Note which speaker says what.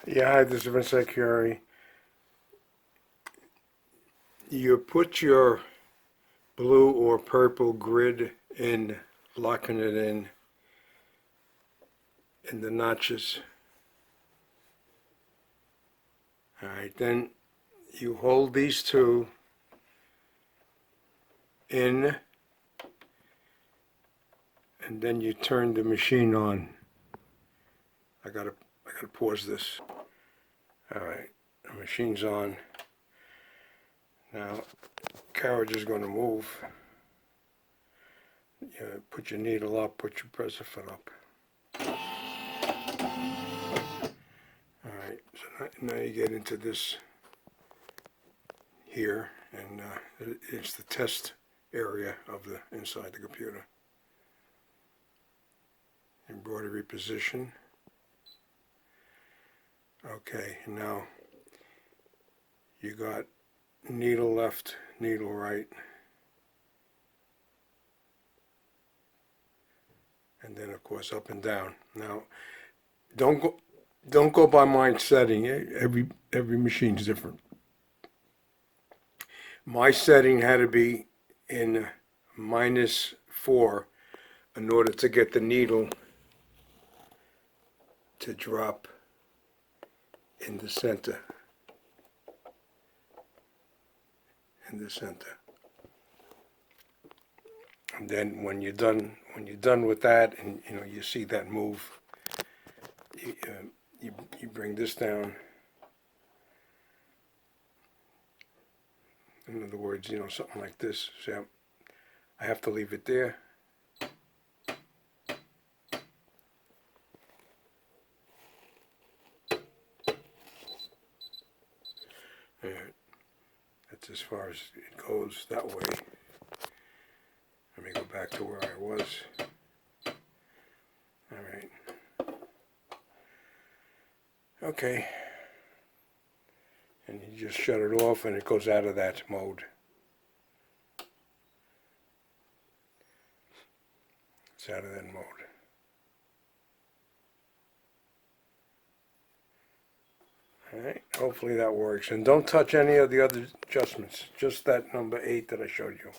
Speaker 1: Yeah, hi, this is Vince Security. You put your blue or purple grid in, locking it in the notches. Alright, then you hold these two in, and then you turn the machine on. I gotta pause this. Alright, the machine's on. Now, carriage is going to move. You put your needle up, put your presser foot up. Alright, so now you get into this here, and it's the test area of the inside the computer. Embroidery position. Okay, now you got needle left, needle right, and then of course up and down. Now don't go by my setting. Every machine's different. My setting had to be in -4 in order to get the needle to drop in the center. In the center. And then when you're done with that, and you see that move, you bring this down. In other words, something like this. So I have to leave it there. And that's as far as it goes that way. Let me go back to where I was. All right. Okay. And you just shut it off and it goes out of that mode. It's out of that mode. Alright, hopefully that works. And don't touch any of the other adjustments, just that number 8 that I showed you.